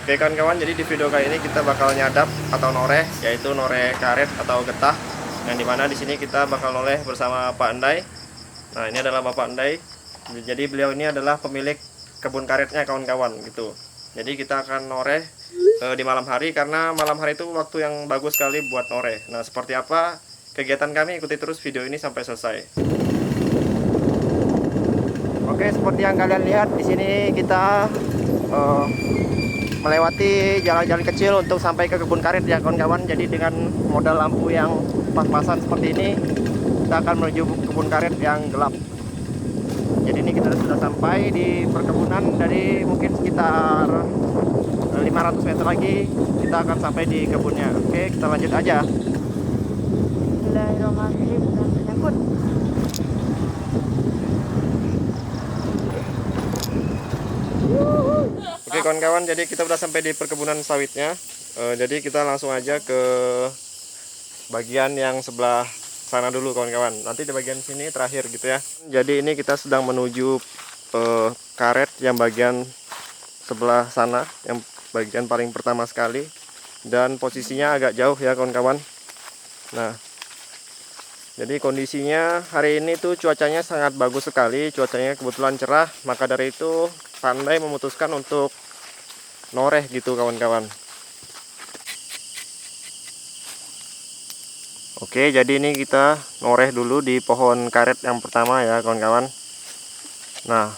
Oke kawan-kawan, jadi di video kali ini kita bakal nyadap atau noreh, yaitu noreh karet atau getah, yang dimana di sini kita bakal noreh bersama Pak Endai. Nah ini adalah Bapak Endai. Jadi beliau ini adalah pemilik kebun karetnya kawan-kawan gitu. Jadi kita akan noreh di malam hari, karena malam hari itu waktu yang bagus sekali buat noreh. Nah seperti apa kegiatan kami, ikuti terus video ini sampai selesai. Oke, seperti yang kalian lihat di sini kita melewati jalan-jalan kecil untuk sampai ke kebun karet ya kawan-kawan. Jadi dengan modal lampu yang pas-pasan seperti ini, kita akan menuju kebun karet yang gelap. Jadi ini kita sudah sampai di perkebunan, dari mungkin sekitar 500 meter lagi kita akan sampai di kebunnya. Oke, kita lanjut aja. Bismillahirrahmanirrahim. Nyangkut. Oke kawan-kawan, jadi kita udah sampai di perkebunan sawitnya. Jadi kita langsung aja ke bagian yang sebelah sana dulu kawan-kawan. Nanti di bagian sini terakhir gitu ya. Jadi ini kita sedang menuju karet yang bagian sebelah sana, yang bagian paling pertama sekali. Dan posisinya agak jauh ya kawan-kawan. Nah, jadi kondisinya hari ini tuh cuacanya sangat bagus sekali. Cuacanya kebetulan cerah, maka dari itu Pandai memutuskan untuk noreh gitu kawan-kawan. Oke, jadi ini kita noreh dulu di pohon karet yang pertama ya kawan-kawan. Nah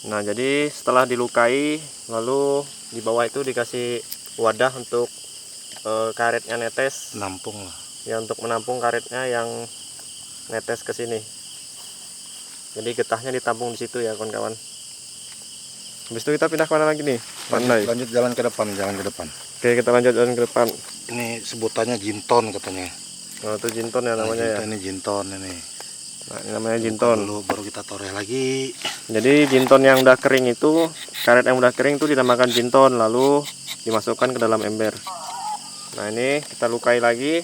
jadi setelah dilukai, lalu di bawah itu dikasih wadah untuk karetnya netes, nampung lah ya, untuk menampung karetnya yang netes ke sini. Jadi getahnya ditampung di situ ya kawan-kawan. Habis itu kita pindah ke mana lagi nih? lanjut jalan ke depan, Oke, kita lanjut jalan ke depan. Ini sebutannya jinton katanya. Oh, itu jinton ya namanya ya. Ini jinton ini. Nah, ini namanya jinton. Dulu baru kita toreh lagi. Jadi jinton yang udah kering itu, karet yang udah kering itu dinamakan jinton, lalu dimasukkan ke dalam ember. Nah ini kita lukai lagi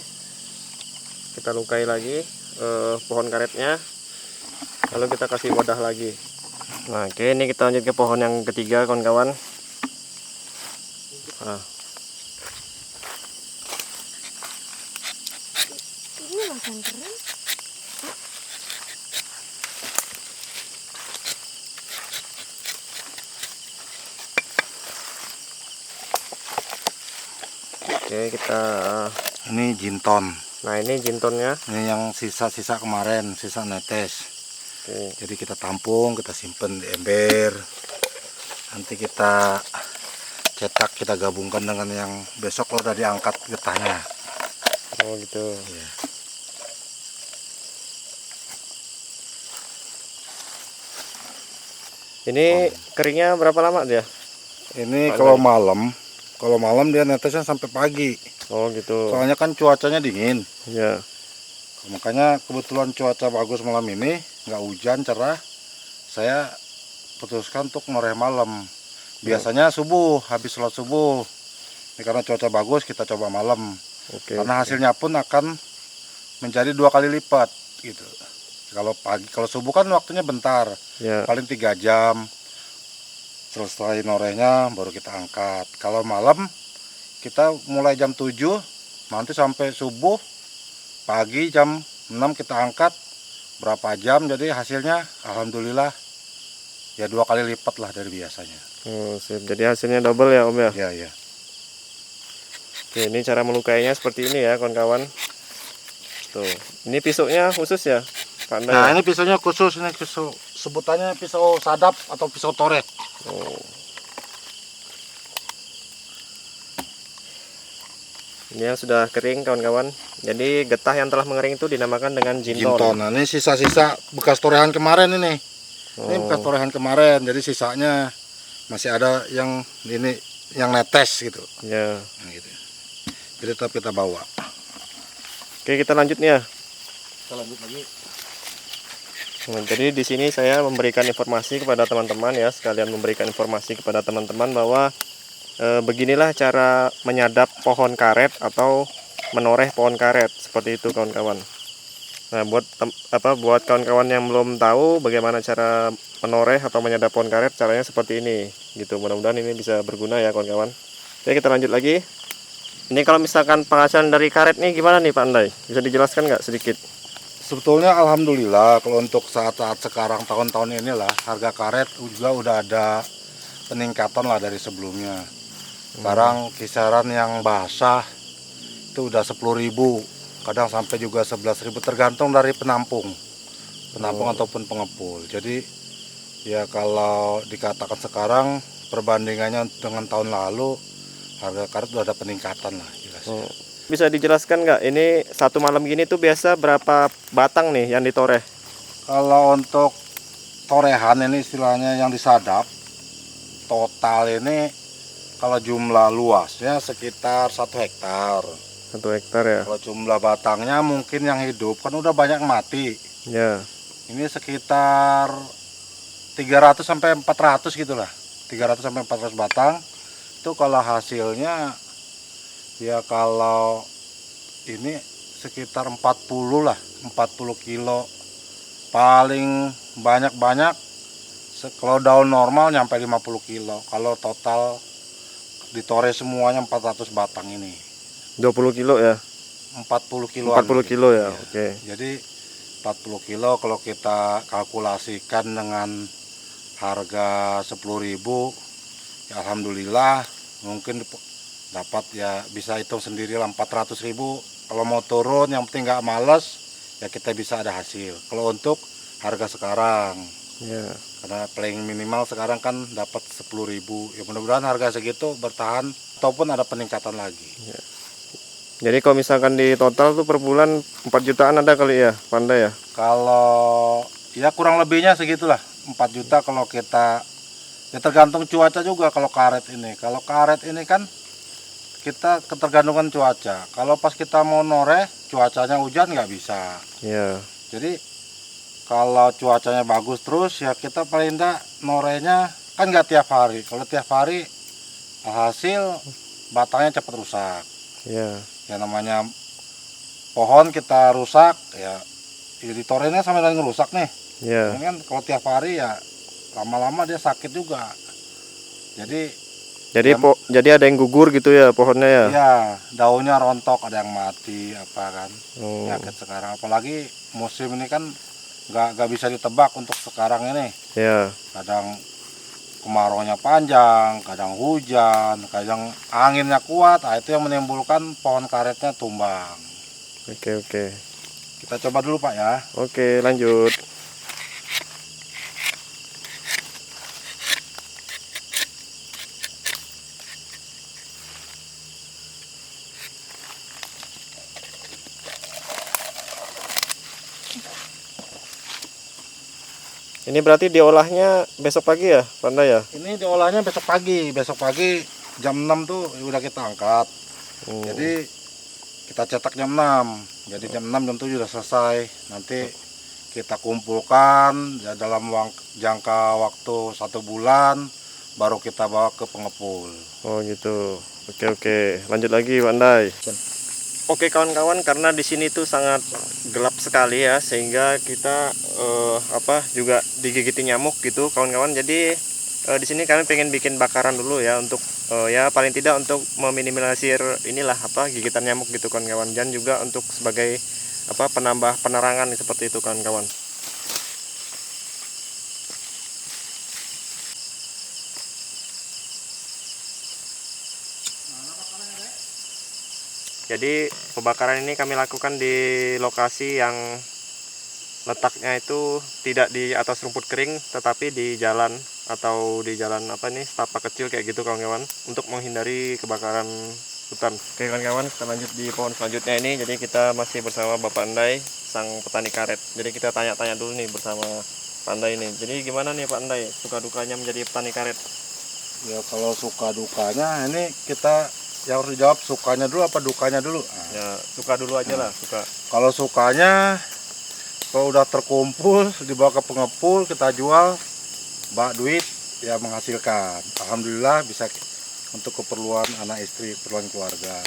pohon karetnya, lalu kita kasih wadah lagi. Nah oke, ini kita lanjut ke pohon yang ketiga kawan-kawan. Nah. Ini makan keren. Oke, kita Ini jinton. Nah ini jintonnya. Ini yang sisa-sisa kemarin, sisa netes. Oke. Jadi kita tampung, kita simpen di ember. Nanti kita cetak, kita gabungkan dengan yang besok udah diangkat getahnya. Oh gitu. Ya. Ini keringnya berapa lama dia? Ini kalau malam dia netesnya sampai pagi. Oh gitu. Soalnya kan cuacanya dingin. Ya. Makanya kebetulan cuaca bagus malam ini, nggak hujan, cerah. Saya putuskan untuk noreh malam. Biasanya subuh, habis sholat subuh. Ini karena cuaca bagus, kita coba malam. Oke. Karena hasilnya pun akan menjadi 2 kali lipat gitu. Kalau pagi, kalau subuh kan waktunya bentar, Ya. paling 3 jam. Selesai norehnya baru kita angkat. Kalau malam kita mulai jam 7, nanti sampai subuh, pagi jam 6 kita angkat, berapa jam, jadi hasilnya alhamdulillah ya 2 kali lipat lah dari biasanya. Oh, sip. Jadi hasilnya double ya Om ya. Ya, ya. Oke, ini cara melukainya seperti ini ya kawan-kawan. Tuh, ini pisaunya khusus ya, Pak Anda Nah, ya? ini pisaunya khusus, ini pisau sebutannya pisau sadap atau pisau toret. Oh. Ini yang sudah kering kawan-kawan. Jadi getah yang telah mengering itu dinamakan dengan jinton. Jinton. Nah, ini sisa-sisa bekas torehan kemarin ini. Ini Oh. bekas torehan kemarin, jadi sisanya masih ada yang ini yang netes gitu. Ya. Nah, gitu. Jadi tetap kita bawa. Oke, kita lanjut nih ya. Kita lanjut lagi. Nah, jadi di sini saya memberikan informasi kepada teman-teman ya, sekalian memberikan informasi kepada teman-teman bahwa beginilah cara menyadap pohon karet atau menoreh pohon karet, seperti itu kawan-kawan. Nah, buat kawan-kawan yang belum tahu bagaimana cara menoreh atau menyadap pohon karet caranya seperti ini gitu. Mudah-mudahan ini bisa berguna ya kawan-kawan. Oke, kita lanjut lagi. Ini kalau misalkan penghasilan dari karet nih gimana nih Pak Andai? Bisa dijelaskan nggak sedikit? Sebetulnya alhamdulillah kalau untuk saat-saat sekarang tahun-tahun inilah harga karet juga udah ada peningkatan lah dari sebelumnya. Sekarang kisaran yang basah itu udah 10.000, kadang sampai juga 11.000 tergantung dari penampung ataupun pengepul. Jadi ya kalau dikatakan sekarang perbandingannya dengan tahun lalu harga karet udah ada peningkatan lah jelas. Bisa dijelaskan nggak ini satu malam gini tuh biasa berapa batang nih yang ditoreh? Kalau untuk torehan ini istilahnya yang disadap total ini kalau jumlah luasnya sekitar 1 hektar. 1 hektar ya? Kalau jumlah batangnya mungkin yang hidup kan udah banyak mati. Ya. Ini sekitar 300 sampai 400 gitulah. 300 sampai 400 batang. Itu kalau hasilnya ya kalau ini sekitar 40 lah, 40 kilo. Paling banyak-banyak kalau daun normal nyampe 50 kilo. Kalau total ditore semuanya 400 batang ini. 20 kilo ya? 40 kilo. 40 kilo ya, Ya. oke. Jadi 40 kilo kalau kita kalkulasikan dengan harga 10.000, ya alhamdulillah mungkin dapat ya bisa hitung sendiri lah 400.000. Kalau mau turun yang penting nggak males ya kita bisa ada hasil. Kalau untuk harga sekarang Ya. karena paling minimal sekarang kan dapat 10.000, ya mudah-mudahan harga segitu bertahan ataupun ada peningkatan lagi. Ya. Jadi kalau misalkan di total tuh per bulan 4 jutaan ada kali ya, Pandai ya? Kalau ya kurang lebihnya segitulah 4 juta kalau kita, ya tergantung cuaca juga kalau karet ini. Kalau karet ini kan kita ketergantungan cuaca. Kalau pas kita mau noreh cuacanya hujan nggak bisa. Ya. Jadi kalau cuacanya bagus terus ya kita paling enggak norehnya kan nggak tiap hari. Kalau tiap hari hasil batangnya cepat rusak. Ya. Ya namanya pohon kita rusak ya ditorehnya sampai dengan ngerusak nih. Ya. Ini kan kalau tiap hari ya lama-lama dia sakit juga. Jadi Jadi ada yang gugur gitu ya pohonnya ya? ya daunnya rontok, ada yang mati apa kan. Oh. Penyakit sekarang apalagi musim ini kan nggak bisa ditebak untuk sekarang ini. Ya. Kadang kemarauannya panjang, kadang hujan, kadang anginnya kuat. Nah, itu yang menimbulkan pohon karetnya tumbang. Oke. Kita coba dulu Pak ya. Oke, lanjut. Ini berarti diolahnya besok pagi ya, Pandai ya? Ini diolahnya besok pagi jam 6 tuh udah kita angkat. Jadi kita cetak jam 6. Jadi jam 6 jam 7 udah selesai. Nanti kita kumpulkan ya dalam jangka waktu 1 bulan baru kita bawa ke pengepul. Oh gitu. Oke. Lanjut lagi, Pandai. Oke kawan-kawan, karena di sini tuh sangat gelap sekali ya, sehingga kita juga digigiti nyamuk gitu kawan-kawan. Jadi di sini kami pengen bikin bakaran dulu ya untuk ya paling tidak untuk meminimalisir inilah gigitan nyamuk gitu kawan-kawan, dan juga untuk sebagai penambah penerangan seperti itu kawan-kawan. Jadi pembakaran ini kami lakukan di lokasi yang letaknya itu tidak di atas rumput kering, tetapi di jalan atau di jalan setapak kecil kayak gitu kawan-kawan, untuk menghindari kebakaran hutan. Oke kawan-kawan, kita lanjut di pohon selanjutnya ini. Jadi kita masih bersama Bapak Andai, sang petani karet. Jadi kita tanya-tanya dulu nih bersama Pak Andai ini. Jadi gimana nih Pak Andai, suka dukanya menjadi petani karet? Ya kalau suka dukanya ini kita yang harus dijawab sukanya dulu apa dukanya dulu. Ya suka dulu aja lah, suka. Kalau sukanya, kalau udah terkumpul dibawa ke pengepul kita jual, duit ya menghasilkan. Alhamdulillah bisa untuk keperluan anak istri, keperluan keluarga.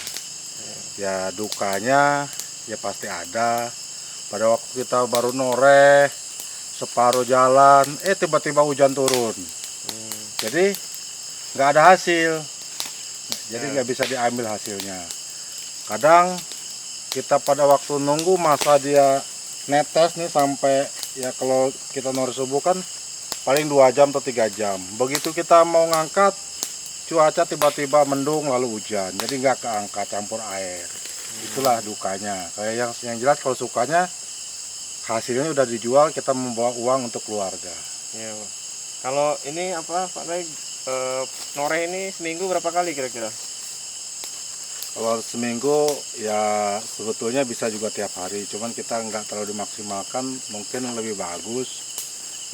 Ya dukanya ya pasti ada. Pada waktu kita baru noreh separuh jalan, tiba-tiba hujan turun. Jadi nggak ada hasil, jadi nggak bisa diambil hasilnya. Kadang kita pada waktu nunggu masa dia netes nih sampai ya kalau kita nori subuh kan paling 2 jam atau 3 jam. Begitu kita mau ngangkat, cuaca tiba-tiba mendung lalu hujan, jadi nggak keangkat, campur air. Itulah dukanya. Kayak yang jelas kalau sukanya hasilnya udah dijual, kita membawa uang untuk keluarga. Ya, Pak. Kalau ini apa Pak Nay, noreh ini seminggu berapa kali kira-kira? Kalau seminggu ya sebetulnya bisa juga tiap hari, cuman kita nggak terlalu dimaksimalkan, mungkin lebih bagus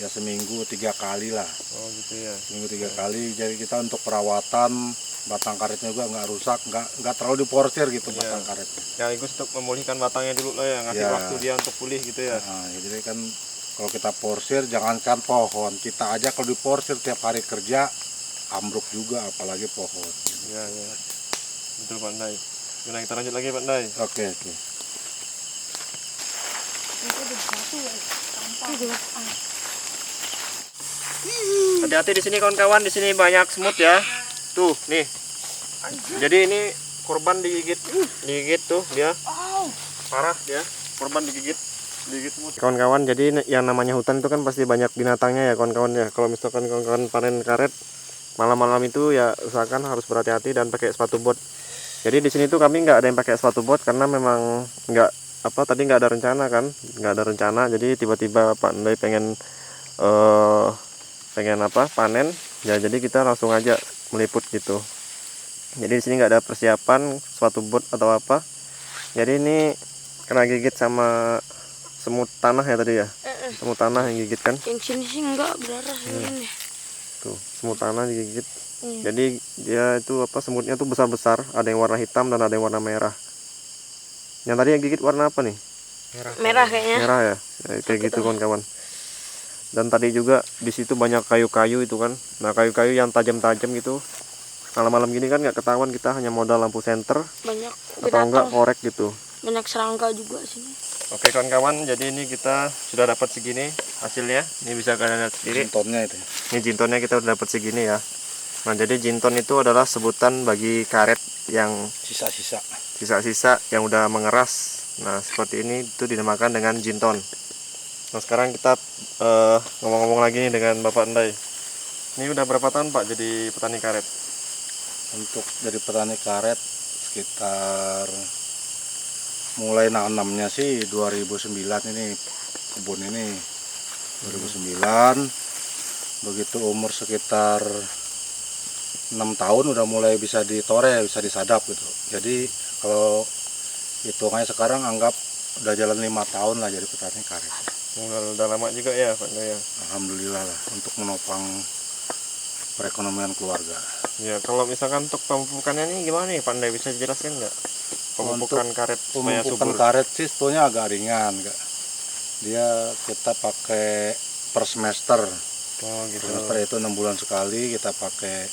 ya seminggu 3 kali lah. Oh gitu ya. Seminggu 3 kali, jadi kita untuk perawatan batang karetnya juga nggak rusak, nggak terlalu diporsir gitu batang karetnya. Sekaligus untuk memulihkan batangnya dulu lah ya, ngasih Ya. waktu dia untuk pulih gitu ya. Nah, jadi kan kalau kita porsir, jangankan pohon, kita aja kalau diporsir tiap hari kerja ambruk juga, apalagi pohon. Ya, ya. Betul Pak Nay. Nah, kita lanjut lagi Pak Nay. Oke. Itu udah satu ya. Sampah. Itu Hati-hati di sini kawan-kawan, di sini banyak semut ya. Tuh, nih. Jadi ini korban digigit tuh dia. Parah dia, korban digigit semut. Kawan-kawan, jadi yang namanya hutan itu kan pasti banyak binatangnya ya kawan-kawan ya. Kalau misalkan kawan-kawan panen karet malam-malam itu ya usahakan harus berhati-hati dan pakai sepatu bot. Jadi di sini tuh kami nggak ada yang pakai sepatu bot karena memang tadi nggak ada rencana, jadi tiba-tiba Pak Ndai pengen panen ya, jadi kita langsung aja meliput gitu. Jadi di sini nggak ada persiapan sepatu bot atau apa, jadi ini kena gigit sama semut tanah ya tadi ya. Semut tanah yang gigit kan, yang sini sih enggak berdarah ini. tuh semut tanah digigit. Jadi dia itu semutnya tuh besar-besar, ada yang warna hitam dan ada yang warna merah. Yang tadi yang gigit warna apa nih? Merah kayaknya. Merah ya, kayak gitu kawan-kawan. Dan tadi juga di situ banyak kayu-kayu itu kan. Nah kayu-kayu yang tajam-tajam gitu, malam-malam gini kan nggak ketahuan, kita hanya modal lampu senter Banyak atau enggak binatang. korek gitu. Banyak serangga juga sini. Oke kawan-kawan, jadi ini kita sudah dapat segini hasilnya. Ini bisa kalian lihat sendiri. Jintonnya itu. Ini jintonnya kita udah dapat segini ya. Nah jadi jinton itu adalah sebutan bagi karet yang sisa-sisa yang udah mengeras. Nah seperti ini itu dinamakan dengan jinton. Nah sekarang kita ngomong-ngomong lagi nih dengan Bapak Ndai. Ini udah berapa tahun Pak jadi petani karet? Untuk jadi petani karet sekitar mulai nanamnya sih 2009 ini, kebun ini 2009. Begitu umur sekitar 6 tahun udah mulai bisa ditore, bisa disadap gitu. Jadi kalau hitungannya sekarang anggap udah jalan 5 tahun lah jadi petani karet. Udah lama juga ya Pak Ndai ya. Alhamdulillah lah untuk menopang perekonomian keluarga. Ya kalau misalkan untuk pemupukannya nih gimana nih Pak Ndai, bisa jelaskan nggak? Pemupukan karet supaya Pemupukan subur. karet sih sebetulnya agak ringan, enggak. Kita pakai per semester. Oh gitu. Semester itu 6 bulan sekali kita pakai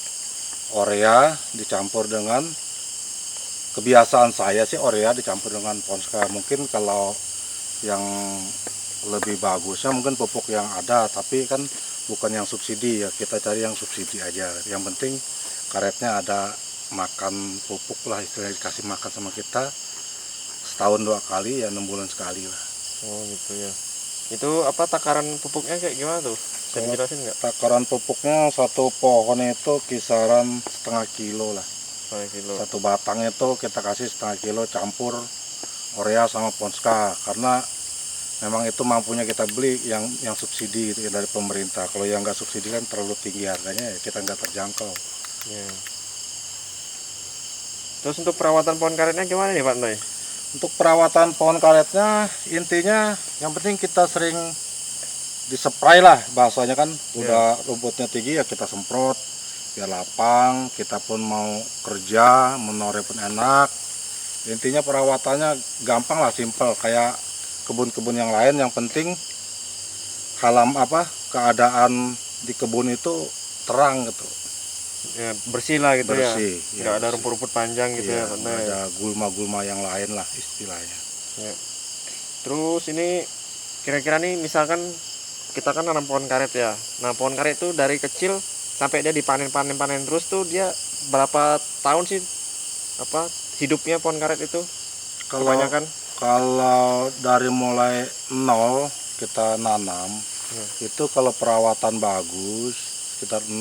urea dicampur dengan, kebiasaan saya sih urea dicampur dengan Ponska. Mungkin kalau yang lebih bagusnya mungkin pupuk yang ada, tapi kan bukan yang subsidi ya, kita cari yang subsidi aja. Yang penting karetnya ada makan pupuk lah, istilahnya dikasih makan sama kita setahun 2 kali ya, 6 bulan sekali lah. Oh gitu ya. Itu takaran pupuknya kayak gimana tuh? Bisa dijelasin nggak? Takaran pupuknya satu pohon itu kisaran setengah kilo lah. 1 kilo. Satu batang itu kita kasih setengah kilo campur urea sama Ponska, karena memang itu mampunya kita beli yang subsidi gitu ya, dari pemerintah. Kalau yang nggak subsidi kan terlalu tinggi harganya, ya kita nggak terjangkau. Ya. Terus untuk perawatan pohon karetnya gimana nih Pak Ndai? Untuk perawatan pohon karetnya intinya yang penting kita sering dispray lah, bahasanya kan udah rumputnya tinggi ya kita semprot biar lapang, kita pun mau kerja menore pun enak. Intinya perawatannya gampang lah, simpel kayak kebun-kebun yang lain. Yang penting keadaan di kebun itu terang gitu, Ya, bersih lah gitu bersih, ya. Nggak ada rumput-rumput panjang gitu ya ya, Pak nggak Ndai. ada gulma-gulma yang lain lah istilahnya. Ya. Terus ini kira-kira nih misalkan kita kan nanam pohon karet ya. Nah, pohon karet itu dari kecil sampai dia dipanen terus tuh dia berapa tahun sih hidupnya pohon karet itu? Kebanyakan Kalau dari mulai nol kita nanam, itu kalau perawatan bagus sekitar 6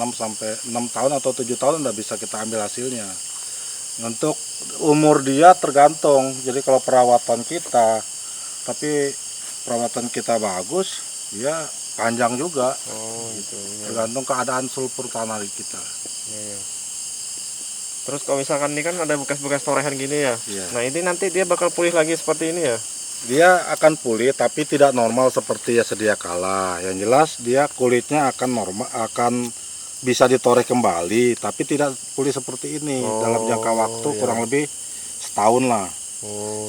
tahun atau 7 tahun udah bisa kita ambil hasilnya. Untuk umur dia tergantung. Jadi kalau perawatan kita bagus, dia panjang juga. Oh gitu. Ya. Tergantung keadaan sulfur tanah di kita. Ya. Terus kalau misalkan ini kan ada bekas-bekas torehan gini ya. Iya. Nah, ini nanti dia bakal pulih lagi seperti ini ya. Dia akan pulih tapi tidak normal seperti ya sedia kala. Yang jelas dia kulitnya akan normal, akan bisa ditoreh kembali, tapi tidak pulih seperti ini dalam jangka waktu kurang lebih setahun lah.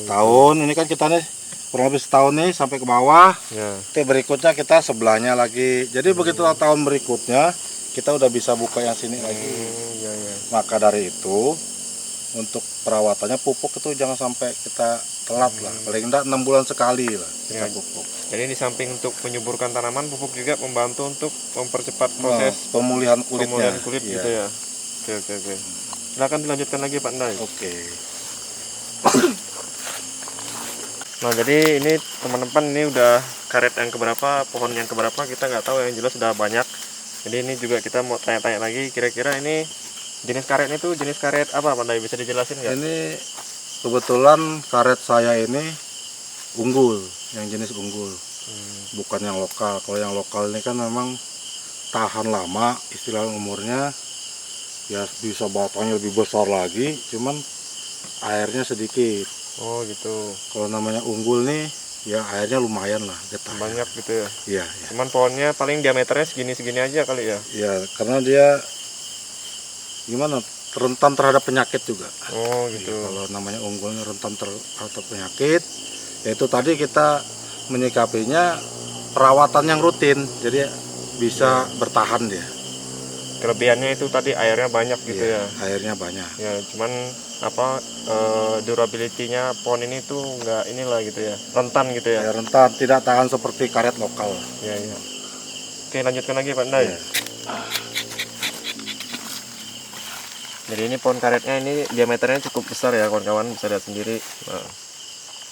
Setahun ini kan kita nih kurang lebih setahun nih sampai ke bawah. Nanti berikutnya kita sebelahnya lagi. Jadi begitu tahun berikutnya kita udah bisa buka yang sini lagi. Maka dari itu untuk perawatannya pupuk itu jangan sampai kita telat lah, paling enggak 6 bulan sekali lah kita pupuk. Jadi di samping untuk menyuburkan tanaman, pupuk juga membantu untuk mempercepat proses pemulihan kulitnya. Kulit gitu ya. Oke. Silakan dilanjutkan lagi Pak Ndai. Oke. Nah, jadi ini teman-teman, ini udah karet yang keberapa, pohon yang keberapa kita nggak tahu, yang jelas sudah banyak. Jadi ini juga kita mau tanya-tanya lagi, kira-kira ini jenis karetnya itu jenis karet apa Pak Ndai, bisa dijelasin nggak? Ini kebetulan karet saya ini unggul, yang jenis unggul, bukan yang lokal. Kalau yang lokal ini kan memang tahan lama, istilah umurnya ya bisa batangnya lebih besar lagi, cuman airnya sedikit. Oh gitu. Kalau namanya unggul nih ya airnya lumayan lah, getah. Banyak gitu ya. Iya. Cuman pohonnya paling diameternya segini-segini aja kali ya. Ya karena dia gimana, rentan terhadap penyakit juga. Oh gitu. Ya, kalau namanya unggulnya rentan terhadap penyakit, yaitu tadi kita menyikapinya perawatan yang rutin, jadi bisa bertahan dia. Kelebihannya itu tadi airnya banyak gitu ya. Airnya banyak. Ya, cuman durability-nya pohon ini tuh nggak inilah gitu ya, rentan gitu ya. Ya, rentan, tidak tahan seperti karet lokal. Ya. Oke, lanjutkan lagi Pak Ndai. Ya. Jadi ini pohon karetnya ini diameternya cukup besar ya kawan-kawan, bisa lihat sendiri. Nah.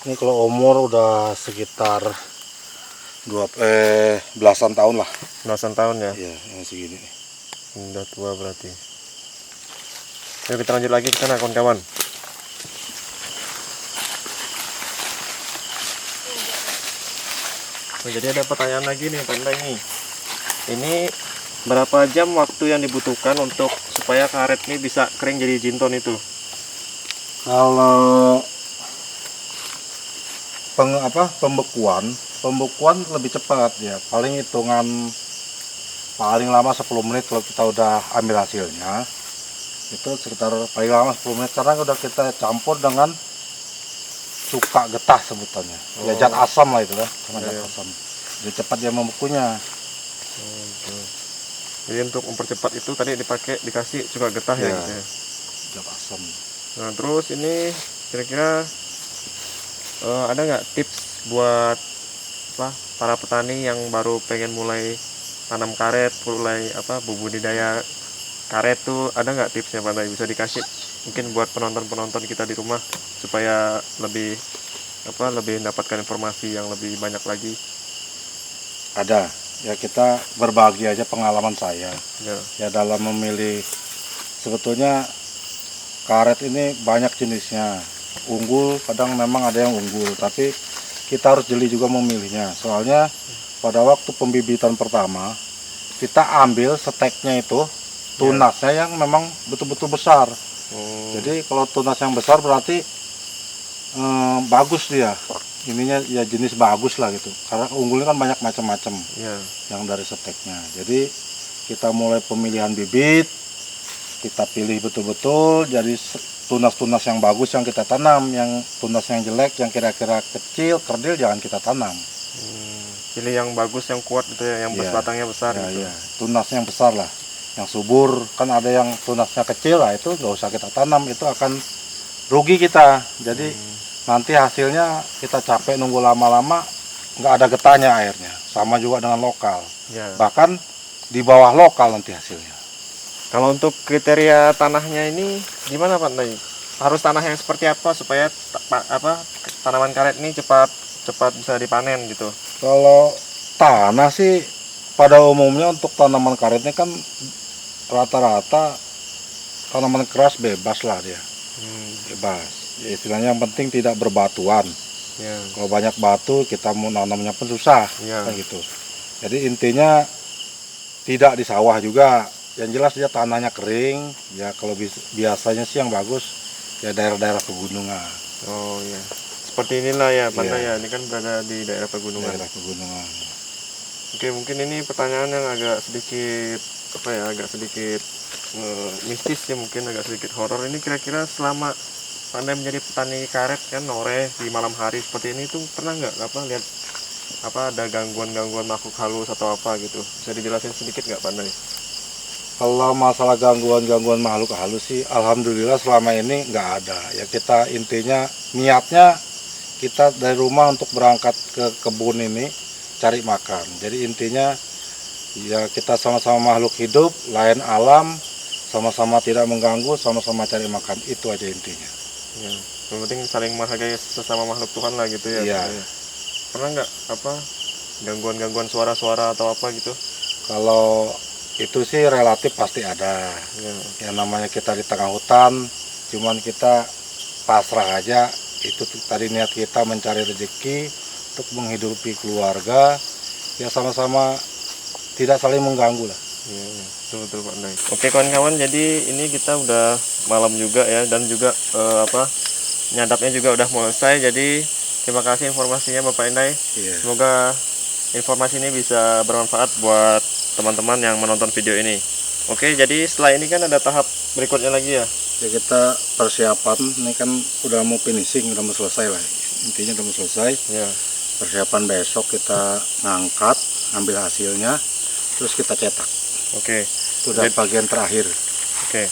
Ini kalau umur udah sekitar belasan tahun lah. Belasan tahun ya. Iya, yang segini. Udah tua berarti. Yuk kita lanjut lagi ke sana kawan-kawan. Oh, jadi ada pertanyaan lagi nih Pak Ndai nih. Ini berapa jam waktu yang dibutuhkan untuk supaya karet ini bisa kering jadi jinton itu? Kalau pembekuan lebih cepat ya, paling hitungan paling lama 10 menit kalau kita udah ambil hasilnya. Itu sekitar paling lama 10 menit karena udah kita campur dengan cuka getah sebutannya. Ya zat asam lah itu lah, sama zat asam. Jadi cepat dia membekunya. Jadi untuk mempercepat itu tadi dikasih cuka getah ya gitu ya. Zat asam. Nah, terus ini kira-kira ada nggak tips buat para petani yang baru pengen mulai tanam karet, mulai budidaya karet tuh, ada nggak tipsnya Pak Ndai, bisa dikasih mungkin buat penonton kita di rumah supaya lebih mendapatkan informasi yang lebih banyak lagi? Ada ya, kita berbagi aja pengalaman saya ya dalam memilih. Sebetulnya karet ini banyak jenisnya, unggul kadang memang ada yang unggul, tapi kita harus jeli juga memilihnya. Soalnya pada waktu pembibitan pertama kita ambil steknya itu tunasnya yang memang betul-betul besar. Jadi kalau tunas yang besar berarti bagus dia, ininya ya jenis bagus lah gitu, karena unggulnya kan banyak macam-macam yang dari steknya. Jadi kita mulai pemilihan bibit, kita pilih betul-betul jadi tunas-tunas yang bagus yang kita tanam. Yang tunas yang jelek, yang kira-kira kecil, kerdil, jangan kita tanam. Pilih yang bagus, yang kuat gitu ya, yang batangnya besar gitu. Tunasnya yang besar lah, yang subur. Kan ada yang tunasnya kecil lah, itu nggak usah kita tanam, itu akan rugi kita. Jadi nanti hasilnya kita capek nunggu lama-lama, nggak ada getahnya airnya. Sama juga dengan lokal. Ya. Bahkan di bawah lokal nanti hasilnya. Kalau untuk kriteria tanahnya ini gimana Pak Nay? Harus tanah yang seperti apa supaya tanaman karet ini cepat bisa dipanen gitu? Kalau tanah sih pada umumnya untuk tanaman karet ini kan rata-rata tanaman keras bebas lah dia. Bebas. Ya, istilahnya yang penting tidak berbatuan. Ya. Kalau banyak batu kita mau nanamnya pun susah. Ya. Kayak gitu. Jadi intinya tidak di sawah juga. Yang jelas dia tanahnya kering. Ya kalau biasanya sih yang bagus ya daerah-daerah pegunungan. Oh ya. Seperti inilah ya Pak Nay Iya. ya. Ini kan berada di daerah pegunungan. Daerah pegunungan. Oke, mungkin ini pertanyaan yang agak sedikit agak sedikit mistis ya, mungkin agak sedikit horor. Ini kira-kira selama Anda menjadi petani karet kan noreh di malam hari seperti ini tuh pernah nggak lihat ada gangguan makhluk halus atau apa gitu? Bisa dijelasin sedikit nggak Pak Nay? Kalau masalah gangguan makhluk halus sih alhamdulillah selama ini nggak ada. Ya kita intinya niatnya kita dari rumah untuk berangkat ke kebun ini cari makan. Jadi intinya ya kita sama-sama makhluk hidup, lain alam, sama-sama tidak mengganggu, sama-sama cari makan. Itu aja intinya. Ya, yang penting saling menghargai sesama makhluk Tuhan lah gitu ya. Iya. Pak Nay. Pernah nggak gangguan suara-suara atau apa gitu? Kalau itu sih relatif pasti ada. Ya. Yang namanya kita di tengah hutan, cuman kita pasrah aja. Itu tadi niat kita mencari rezeki untuk menghidupi keluarga, ya sama-sama tidak saling mengganggu lah. Iya, betul Pak Nay. Oke kawan-kawan, jadi ini kita udah malam juga ya, dan juga nyadapnya juga udah mau selesai. Jadi terima kasih informasinya Bapak Nay. Iya. Semoga informasi ini bisa bermanfaat buat teman-teman yang menonton video ini. Oke, jadi setelah ini kan ada tahap berikutnya lagi ya. Ya kita persiapan ini kan udah mau finishing, udah mau selesai lah. Intinya udah mau selesai. Ya. Persiapan besok kita ngangkat, ambil hasilnya, terus kita cetak. Oke. Itu udah bagian terakhir. Oke.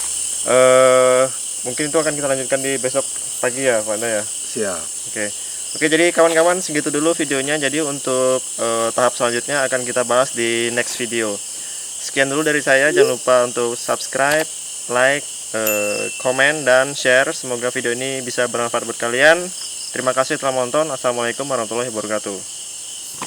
Mungkin itu akan kita lanjutkan di besok pagi ya Pak Nay ya. Siap. Oke. Oke, jadi kawan-kawan segitu dulu videonya. Jadi untuk tahap selanjutnya akan kita bahas di next video. Sekian dulu dari saya. Jangan lupa untuk subscribe, like, komen, dan share. Semoga video ini bisa bermanfaat buat kalian. Terima kasih telah menonton. Assalamualaikum warahmatullahi wabarakatuh.